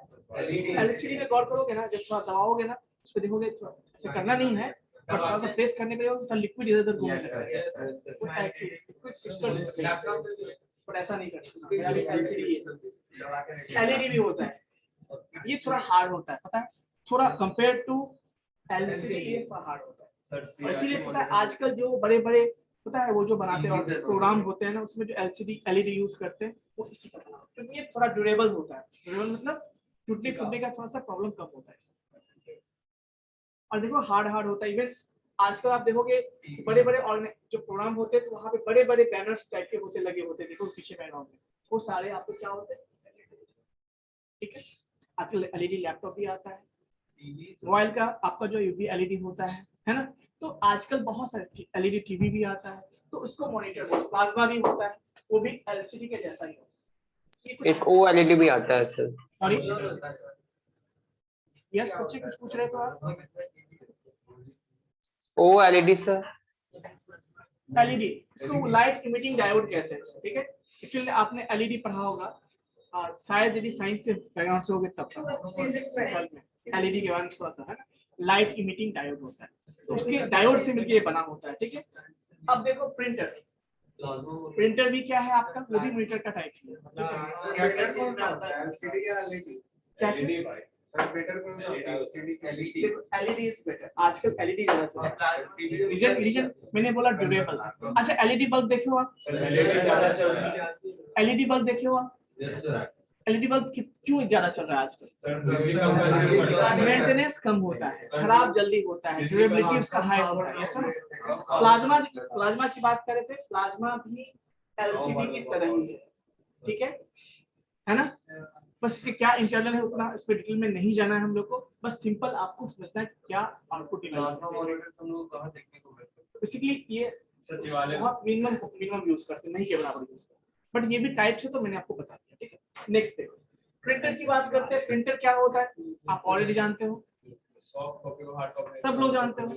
एलसीडी में गौर करोगे ना, जब थोड़ा दबाओगे ना उस पर देखोगे, ऐसे करना नहीं है पर थोड़ा सा प्रेस करने पे तो लिक्विड इधर उधर घूमने लगता है, वो एलसीडी लिक्विड क्रिस्टल डिस्प्ले। पर ऐसा नहीं करना, एलसीडी एलईडी भी होता है, ये थोड़ा हार्ड होता है, पता है, थोड़ा कंपेयर टू एलसीडी ये थोड़ा हार्ड होता है। और इसीलिए पता है आजकल जो बड़े बड़े पता है वो जो बनाते हैं प्रोग्राम होते हैं ना, उसमें जो एलसीडी एलईडी यूज करते हैं वो इसी का बना, क्योंकि ये थोड़ा ड्यूरेबल होता है। ड्यूरेबल मतलब टूटने फूटने का थोड़ा सा प्रॉब्लम कम होता है। और देखो हार्ड होता है। इवन आजकल आप देखोगे बड़े बड़े जो प्रोग्राम होते हैं तो वहाँ पे बड़े बड़े बैनर्स टाइप के होते लगे होते हैं, देखो पीछे बैकग्राउंड में, वो सारे आपको क्या होते हैं? ठीक है, आजकल एलईडी लैपटॉप भी आता है, मोबाइल का आपका जो यूवी एलईडी होता है ना। तो आजकल बहुत सारे एलईडी टीवी भी आता है, तो उसको मॉनिटर, प्लाज्मा भी होता है, वो भी एलसीडी के जैसा ही होता है। एक ओएलईडी भी आता है सर। सॉरी यस बच्चे कुछ पूछ रहे तो आप? ओएलईडी सर, एलईडी, इसको लाइट इमिटिंग डायोड कहते हैं, ठीक है। एक्चुअली आपने एलईडी पढ़ा होगा और शायद यदि साइंस से बैकग्राउंड से होगे तब एलईडी के बारे में थोड़ा सा है ना, लाइट इमिटिंग डायोड होता है, तो उसके डायोड से मिलकर ये बना होता है, ठीक है। अब देखो प्रिंटर, प्रिंटर भी क्या है आपका, वो भी मीटर का टाइप है, कैटर कौन सा होता है, एलसीडी या एलईडी? क्या चीज? सर बेटर कौन सा होता है, LCD LED? LED is better, आजकल एलईडी ज्यादा चल रहा है। रीजन मैंने बोला ड्यूरेबल। अच्छा एलईडी बल्ब देखो आप, एलईडी ज्यादा चल रही है। एलईडी बल्ब देखो आप, एलईडी बल्ब क्यों ज्यादा चल रहा है आजकल? सर मेंटेनेंस कम होता है, खराब जल्दी होता है, ड्यूरेबिलिटी उसका हाई होता है, यस सर। प्लाज्मा की बात करें थे, प्लाज्मा भी एलसीडी की तरह ही है, ठीक है ना। बस इसके क्या इंटरनल है उतना इस पे डिटेल में नहीं जाना है हम लोग को, बस सिंपल आपको समझना है क्या आउटपुट डिवाइस है। बेसिकली ये सचिवालय बहुत मिनिमम यूज करते हैं, नहीं के बराबर यूज करते, बट ये भी टाइप्स है तो मैंने आपको बता दिया, ठीक है। नेक्स्ट देखो प्रिंटर की बात करते हैं। प्रिंटर क्या होता है आप ऑलरेडी जानते हो, सॉफ्ट कॉपी और हार्ड कॉपी सब लोग जानते हो।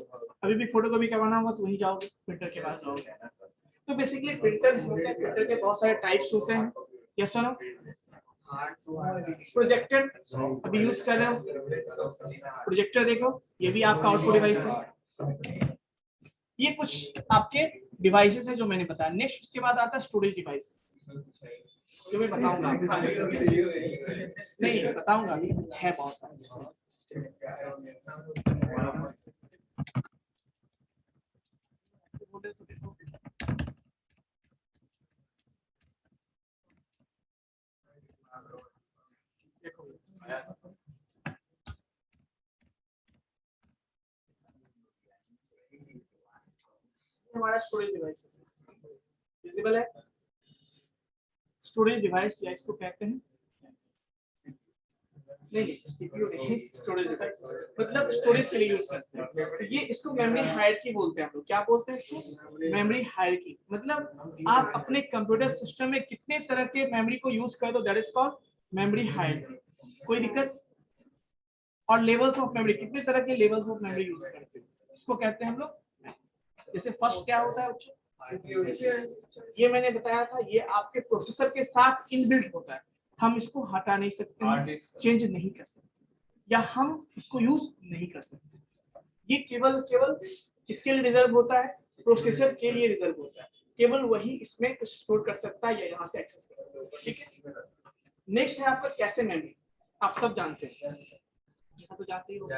अभी भी फोटो कॉपी करवाना होगा तो वहीं जाओगे, प्रिंटर के पास जाओगे। तो बेसिकली प्रिंटर होते हैं, प्रिंटर के बहुत सारे टाइप्स होते हैं, यस और नो। प्रोजेक्टर अभी यूज कर रहे हो, प्रोजेक्टर देखो ये भी आपका आउटपुट डिवाइस है। ये कुछ आपके डिवाइसेस है जो मैंने बताया। नेक्स्ट उसके बाद आता है स्टोरेज डिवाइस, जो मैं बताऊंगा आपको। नहीं बताऊंगा, अभी है बहुत सारे। हमारा स्टोरेज डिवाइस विजिबल है। स्टोरेज डिवाइस या इसको कहते हैं नहीं सीपीयू नहीं, स्टोरेज डिवाइस मतलब स्टोरेज के लिए यूज करते हैं। तो ये इसको मेमोरी हायरार्की बोलते हैं हम लोग। क्या बोलते हैं इसको? Memory hierarchy. मतलब आप अपने कंप्यूटर सिस्टम में कितने तरह के मेमोरी को यूज कर दो, that is called memory hierarchy. कोई दिक्कत? और लेवल्स ऑफ मेमोरी, कितने तरह के लेवल्स ऑफ मेमोरी यूज करते हैं, इसको कहते हैं हम लोग। जैसे फर्स्ट क्या होता है, ये मैंने बताया था, ये आपके प्रोसेसर के साथ इनबिल्ट होता है, हम इसको हटा नहीं सकते हैं, चेंज नहीं कर सकते, या हम इसको यूज नहीं कर सकते। ये केवल किसके लिए रिजर्व होता है? प्रोसेसर के लिए रिजर्व होता है। केवल वही इसमें कुछ स्टोर कर सकता है या यहाँ से एक्सेस कर सकता है, ठीक है। नेक्स्ट है आपका कैशे मेमोरी। आप सब जानते हैं, जैसा तो जानते ही हो।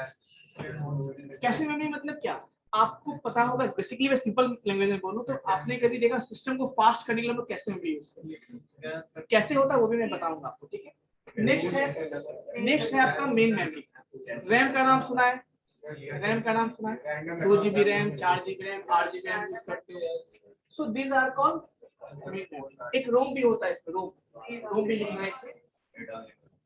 कैशे मेमोरी मतलब क्या, आपको पता होगा। बेसिकली मैं सिंपल लैंग्वेज में बोलूं तो आपने कभी देखा सिस्टम को फास्ट करने के लिए हम लोग कैसे मेमोरी यूज करते हैं, कैसे होता है वो भी मैं बताऊंगा आपको, ठीक है। नेक्स्ट है आपका मेन मेमोरी। रैम का नाम सुना है? रैम का नाम सुना है? 2 GB RAM, 4 GB RAM, 8 GB RAM use करते हैं। So these are called main memory. एक रोम भी होता है इसमें, रोम भी लिखना है इसमें।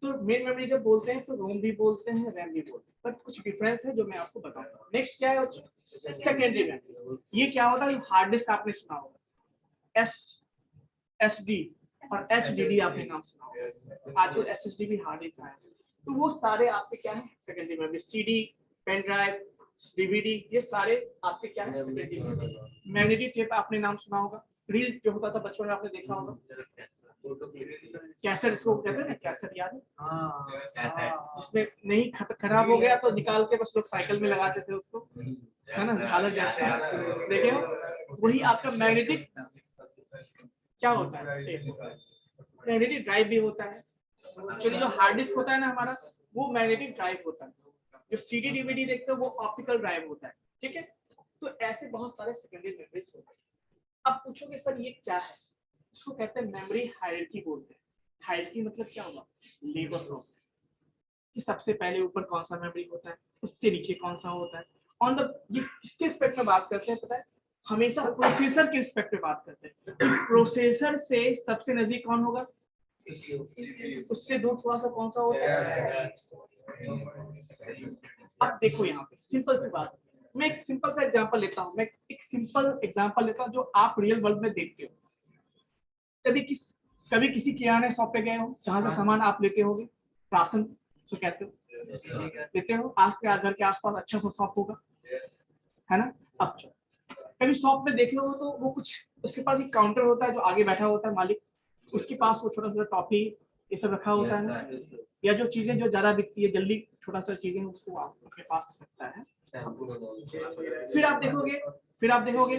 तो मेन मेमोरी जब बोलते हैं तो रोम भी बोलते हैं, रैम भी बोलते हैं, पर कुछ डिफरेंस है जो मैं आपको बताऊंगा। नेक्स्ट क्या है? Secondary memory. ये क्या होता है? हार्ड डिस्क आपने सुना होगा, SSD और HDD आपने नाम सुना होगा। आजकल SSD भी हार्ड डिस्क है। तो वो सारे आपके क्या है? Secondary memory. CD, pen drive, DVD, ये सारे आपके क्या है? Secondary memory. मैग्नेटिक टेप आपने नाम सुना होगा, रील जो होता था बचपन में आपने देखा होगा। कैसेट इसको कहते हैं ना, कैसेट याद है? जिसमें नहीं खराब हो गया तो निकाल के बस लोग साइकिल में लगाते थे उसको, है ना, झालर जैसा। देखे हो, वही आपका मैग्नेटिक क्या होता है? मैग्नेटिक ड्राइव भी होता है। एक्चुअली जो हार्ड डिस्क होता है ना हमारा, वो मैग्नेटिक ड्राइव होता है। जो CD DVD देखते हो वो ऑप्टिकल ड्राइव होता है, ठीक है। तो ऐसे बहुत सारे सेकेंडरी मेमोरीज होते हैं। अब पूछोगे सर ये क्या है? इसको कहते हैं मेमोरी हायरार्की बोलते हैं। हायरार्की मतलब क्या होगा? लेवल्स ऑफ, कि सबसे पहले ऊपर कौन सा मेमोरी होता है, उससे नीचे कौन सा होता है। ऑन द ये किसके रिस्पेक्ट में बात करते हैं पता है? हमेशा प्रोसेसर के रिस्पेक्ट में बात करते हैं। प्रोसेसर से सबसे नजदीक कौन होगा, उससे दूर थोड़ा सा कौन सा होता है। अब देखो यहाँ पे सिंपल सी बात, मैं एक सिंपल सा एग्जांपल लेता हूँ। मैं एक सिंपल एग्जांपल लेता हूँ जो आप रियल वर्ल्ड में देखते हो। कभी किसी किराने शॉप पे गए हो जहां से सामान आप लेते होगे, राशन जो कहते हो, लेते हो। आपके घर के आसपास अच्छा सा शॉप होगा, है ना। अब कभी शॉप में देखे हो तो वो कुछ उसके पास एक काउंटर होता है, जो आगे बैठा होता है मालिक, उसके पास वो छोटा छोटा टॉफी ये सब रखा होता है। या जो चीजें जो ज्यादा बिकती है जल्दी छोटा सा चीजें उसको आप अपने पास रखता है। फिर आप देखोगे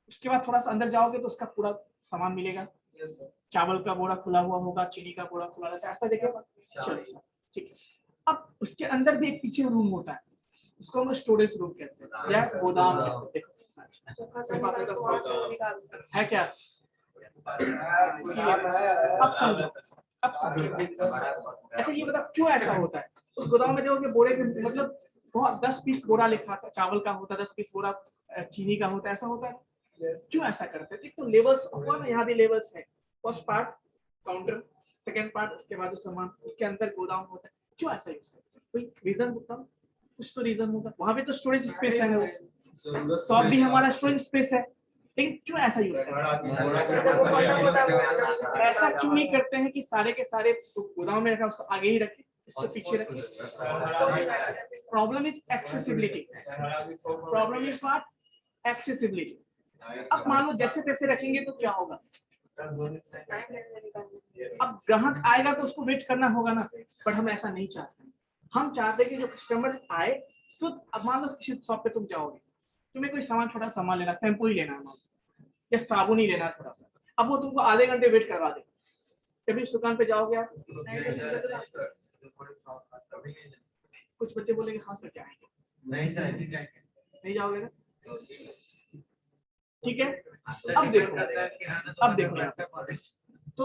उसके बाद थोड़ा सा अंदर जाओगे तो उसका पूरा सामान मिलेगा। चावल का बोरा खुला हुआ होगा, चीनी का बोरा खुला रहता है, ऐसा देखिएगा। चलो ठीक है। अब उसके अंदर भी एक पीछे रूम होता है, उसको हम स्टोरेज रूम कहते हैं या गोदाम कहते हैं। है क्या? अब समझो। अच्छा ये बताओ क्यों ऐसा होता है? उस गोदाम में देखोगे बोरे के मतलब बहुत 10 पीस बोरा लिखा था, चावल का होता है, 10 पीस बोरा चीनी का होता है, ऐसा होता है। क्यों ऐसा करते हैं? तो लेवल्स हुआ ना, यहाँ भी लेवल्स है। First part counter, second part उसके बाद जो सामान उसके अंदर गोदाम होता है। क्यों ऐसा यूज करते हैं? कोई रीजन बताओ। कुछ तो रीजन होगा, वहां पे तो स्टोरेज स्पेस है ना, शॉप भी हमारा स्टोरेज स्पेस है, लेकिन क्यों ऐसा यूज करते हैं? ऐसा क्यों नहीं करते हैं कि सारे के सारे गोदाम में रखा उसको आगे ही रखे, इसको पीछे रखे? Problem is accessibility. Problem is what? Accessibility. अब मान लो जैसे तैसे रखेंगे तो क्या होगा? अब ग्राहक आएगा तो उसको वेट करना होगा ना, पर हम ऐसा नहीं चाहते। हम चाहते कि जो कस्टमर आए तो अब मान लो किसी शॉप पे तुम जाओगे, तुम्हें कोई सामान छोटा सामान लेना, शैम्पू ही लेना है या साबुन ही लेना थोड़ा सा, अब वो तुमको आधे घंटे वेट करवा दे, कभी उस दुकान पे जाओगे आप? कुछ बच्चे बोलेंगे हाँ सर जाएंगे, नहीं जाओगे ना? ठीक है। अब देखो यहाँ तो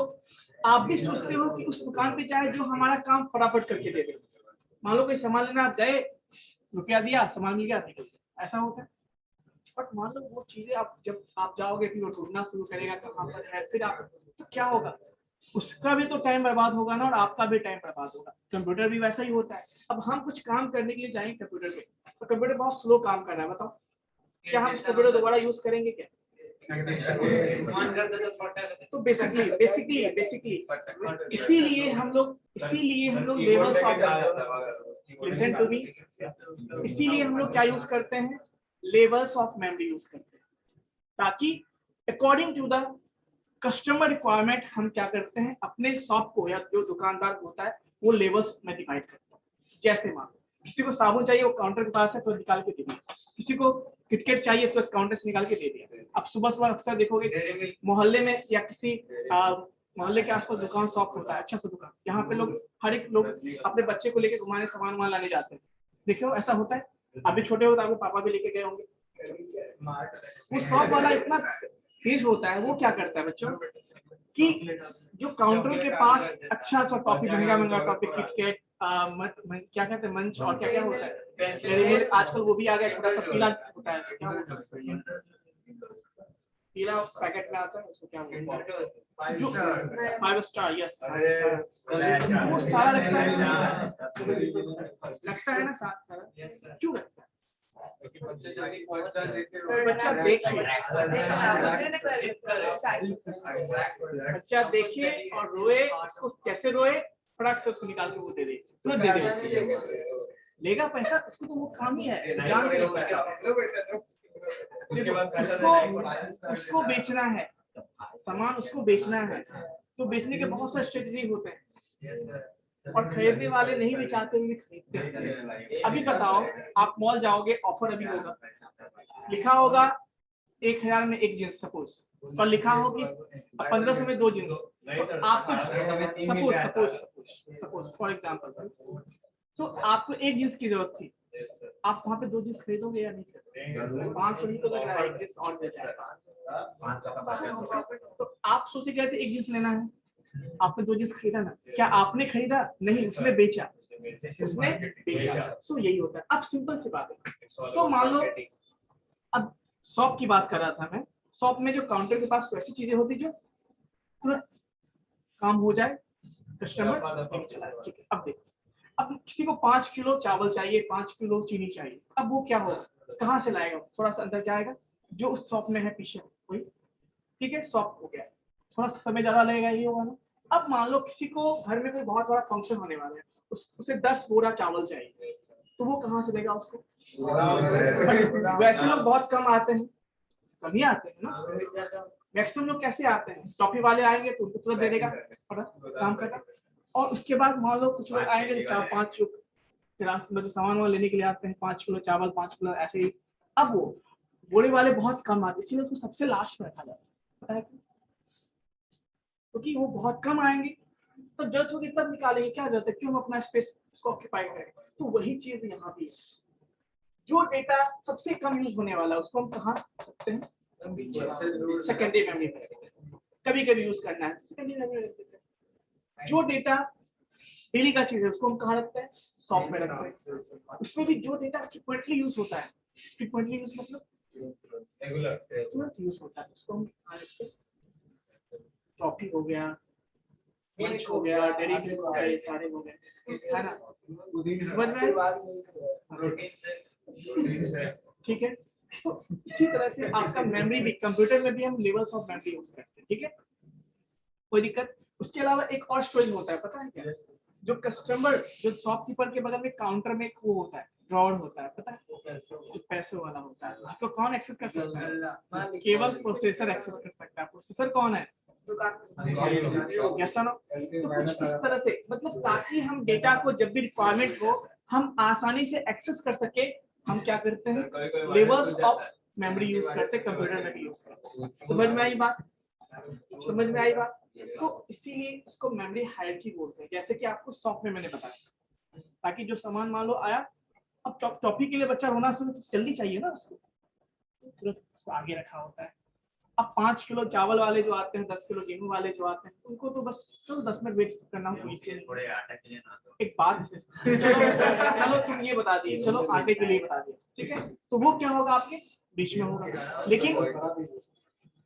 आप भी सोचते हो कि उस दुकान पे जाए जो हमारा काम फटाफट करके दे दे। मान लो कोई सामान लेना, आप गए, रुपया दिया, सामान मिल गया, ऐसा होता है। बट मान लो वो चीजें आप जब आप जाओगे फिर वो ढूंढना शुरू करेगा कहाँ पर है, फिर आप तो क्या होगा? उसका भी तो टाइम बर्बाद होगा ना, और आपका भी टाइम बर्बाद होगा। कंप्यूटर भी वैसा ही होता है। अब हम कुछ काम करने के लिए जाएंगे कंप्यूटर पे, तो कंप्यूटर बहुत स्लो काम कर रहा है, बताओ क्या हम कंप्यूटर दोबारा यूज करेंगे क्या? तो बेसिकली इसीलिए हम लोग levels of, listen to me, इसीलिए हम लोग क्या यूज करते हैं? लेवल्स ऑफ मेमोरी यूज करते हैं, ताकि according to the customer requirement हम क्या करते हैं, अपने शॉप को या जो दुकानदार होता है वो लेवल्स में डिवाइड करते हैं। जैसे मान किसी को साबुन चाहिए, वो काउंटर के पास है तो निकाल के दे दिया, किसी को किटकेट चाहिए तो काउंटर से निकाल के दे दिया। अब सुबह सुबह अक्सर देखोगे मोहल्ले में या किसी मोहल्ले के आसपास दुकान शॉप होता है, अच्छा सा दुकान, जहाँ पे लोग हर एक लोग अपने बच्चे को लेके घुमाने सामान लाने जाते हैं। देखो ऐसा होता है, अभी छोटे हो तो आपके पापा भी लेके गए होंगे। वो शॉप वाला इतना तेज होता है, वो क्या करता है बच्चों कि जो काउंटर के पास अच्छा सा टॉपिक, महंगा टॉपिक, किटकेट, क्या कहते हैं मंच, और क्या क्या होता है आजकल वो भी आ गया, छोटा सा पीला होता है, क्या होता है पीला पैकेट में आता है, उसको क्या बोलते हैं, जो 5 स्टार, यस वो सारा लगता है ना सारा, क्यों लगता है? बच्चा देखे और रोए, उसको कैसे रोए, फटाक से उसको निकाल के वो दे दे, तुरंत दे दे, लेगा पैसा, उसको तो वो काम ही है, जान के पैसा। उसको बेचना है सामान, उसको बेचना है, तो बेचने के बहुत सारे स्ट्रेटजी होते हैं, और खरीदने वाले नहीं भी चाहते हुए खरीदते हैं। अभी बताओ, आप मॉल जाओगे, ऑफर अभी होगा, लिखा होगा 1000 में एक जींस सपोज, और लिखा हो कि 1500 में 2 जींस, तो आपको सपोज फॉर एग्जांपल, तो आपको एक जींस की जरूरत थी, आप वहाँ पे 2 जींस खरीदोगे या नहीं खरीदोगे? 500 ही तो लग रहा है, एक जींस और देता है, तो आप सोचे गए थे एक जींस लेना है, आपने 2 जींस खरीदा ना, क्या आपने खरीदा? नहीं, उसने बेचा, सो यही होता है। अब सिंपल सी बात है, तो मान लो अब शॉप की बात कर रहा था मैं, शॉप में जो काउंटर के पास वैसी चीजें होती जो तुरंत काम हो जाए, कस्टमर चला, ठीक है। अब देखो, अब किसी को 5 किलो चावल चाहिए, 5 किलो चीनी चाहिए, अब वो क्या होगा, कहाँ से लाएगा? थोड़ा सा अंदर जाएगा, जो उस शॉप में है पीछे वही, ठीक है, शॉप हो गया, थोड़ा सा समय ज्यादा लगेगा, ये होगा ना। अब मान लो किसी को घर में कोई बहुत बड़ा फंक्शन होने वाला है, उसे 10 बोरा चावल चाहिए, तो वो कहाँ से देगा उसको? वैसे लोग बहुत कम आते हैं, कम ही आते हैं ना, मैक्सिमम लोग कैसे आते हैं? टॉफी वाले आएंगे तो उनको तुरंत दे देगा, काम करता। और उसके बाद मान लो कुछ लोग आएंगे 4-5 मतलब सामान वाला लेने के लिए आते हैं, 5 किलो चावल, 5 किलो ऐसे ही। अब वो बोरे वाले बहुत कम आते, इसीलिए उसको सबसे लास्ट में रखा जाता है, पता है क्यों? क्योंकि वो बहुत कम आएंगे, तो जरूरत होगी तब निकालेंगे, क्या जरूरत है, क्यों हम अपना स्पेस उसको ऑक्यूपाई करें। तो वही चीज यहाँ भी है, जो डेटा सबसे कम यूज होने वाला है उसको हम कहाँ रखते हैं, सेकेंडरी मेमोरी में रखते हैं। कभी कभी यूज करना है सेकेंडरी मेमोरी में रख देते हैं। जो डेटा डेली का चीज है उसको हम कहाँ रखते हैं, सॉफ्ट में रखते हैं। उसमें भी जो डेटा फ्रिक्वेंटली यूज होता है, फ्रिक्वेंटली यूज मतलब तुरंत यूज होता है, उसको हम कहाँ रखते हैं, टॉफी हो गया, मंच हो गया, डेरी मिल्क हो गया, ये सारे हो गए, है ना, समझ में आया? ठीक है। तो इसी तरह से आपका मेमोरी भी, कंप्यूटर में भी हम लेवल्स ऑफ मेमोरी यूज करते हैं, ठीक है, कोई दिक्कत। उसके अलावा एक और स्टोरेज होता है, पता है क्या, जो कस्टमर, जो शॉपकीपर के बगल में काउंटर में एक वो होता है, ड्रॉवर होता है, पता है, जो पैसे वाला होता है, जिसको कौन एक्सेस कर सकता है, केवल प्रोसेसर एक्सेस कर सकता है। प्रोसेसर कौन है, यस और नो। तो कुछ इस तरह से, मतलब ताकि हम डेटा को जब भी रिक्वायरमेंट हो हम आसानी से एक्सेस कर सके, हम क्या करते हैं, लेवल्स ऑफ मेमोरी यूज करते हैं, कंप्यूटर में भी यूज करते हैं। समझ में आई बात, समझ में आई बात। तो इसीलिए इसको मेमोरी हायरार्की बोलते हैं, जैसे कि आपको सॉफ्ट में मैंने बताया, ताकि जो सामान मान लो आया, अब टॉपिक के लिए बच्चा रोना शुरू तो जल्दी चाहिए ना उसको, तुरंत उसको आगे रखा होता है। अब 5 किलो चावल वाले जो आते हैं, 10 किलो गेहूं वाले जो आते हैं, उनको तो बस चलो 10 मिनट वेट करना हो, एक बात चलो तुम ये बता दिए, चलो आटे के लिए बता दिया, ठीक है, तो वो क्या होगा आपके बीच में होगा। लेकिन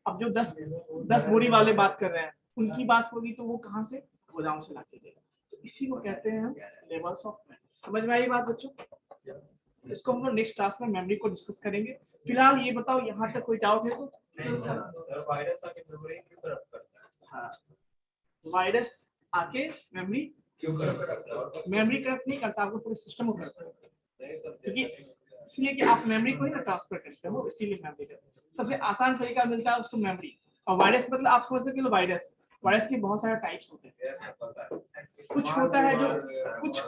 अब जो 10 बोरी वाले बात कर रहे हैं, उनकी बात होगी तो वो कहाँ से, गोदाम से लाके देगा। तो इसी को कहते हैं हम लेवल्स ऑफ मेमोरी। समझ में आई बात बच्चों? इसको हम लोग नेक्स्ट क्लास में मेमोरी को डिस्कस करेंगे। फिलहाल ये बताओ यहाँ तक कोई डाउट है तो? वायरस आके मेमोरी क्यों करप्ट करता है? हाँ, वायरस आके मेमोरी क्यों करप्ट करता है? मेमोरी करप्ट नहीं करता, आपको पूरे सिस्टम को करप्ट करता है, क्योंकि इसलिए कि आप मेमोरी को ही ना ट्रांसफर करते हो, इसीलिए मेमोरी करते हैं। सबसे आसान तरीका मिलता है उसको मेमोरी। और वायरस मतलब आप समझते हो कि वायरस के बहुत सारे टाइप्स होते हैं। कुछ होता है जो कुछ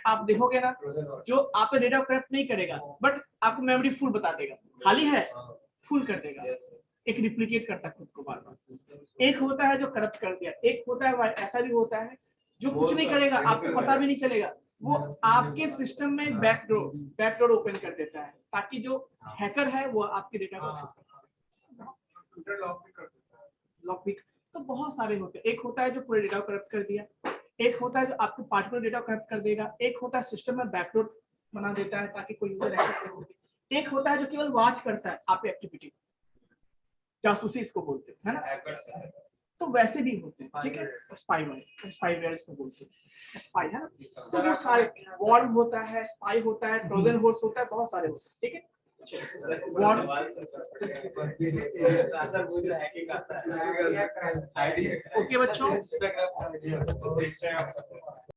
आप देखोगे ना, जो आपका डेटा करप्ट नहीं करेगा, बट आपको मेमोरी फुल बता देगा, खाली है फुल कर देगा, एक रिप्लिकेट करता है खुद को बार बार। एक होता है जो करप्ट कर दिया, एक होता है ऐसा भी होता है जो कुछ नहीं करेगा, आपको पता भी नहीं चलेगा, वो आपके सिस्टम में बैकडोर ओपन कर देता है, ताकि जो हैकर है वो आपके डेटा को एक्सेस कर पाए। लॉक भी तो बहुत सारे होते हैं। एक होता है जो पूरे डेटा को करप्ट कर दिया, एक होता है जो आपको पार्टिकुलर डेटा करप्ट कर देगा, एक होता है सिस्टम में बैकडोर बना देता है ताकि कोई यूजर एक्सेस कर सके, एक होता है जो केवल वॉच करता है आपकी एक्टिविटी, जासूसी इसको बोलते हैं, है ना। तो वैसे भी होते हैं, ठीक है, स्पाईवेयर इसको बोलते हैं, स्पाई है ना। तो वो सारे वॉर्म होता है, स्पाई होता है, ट्रोजन हॉर्स होता है, बहुत सारे होते हैं, ठीक है। ओके बच्चों।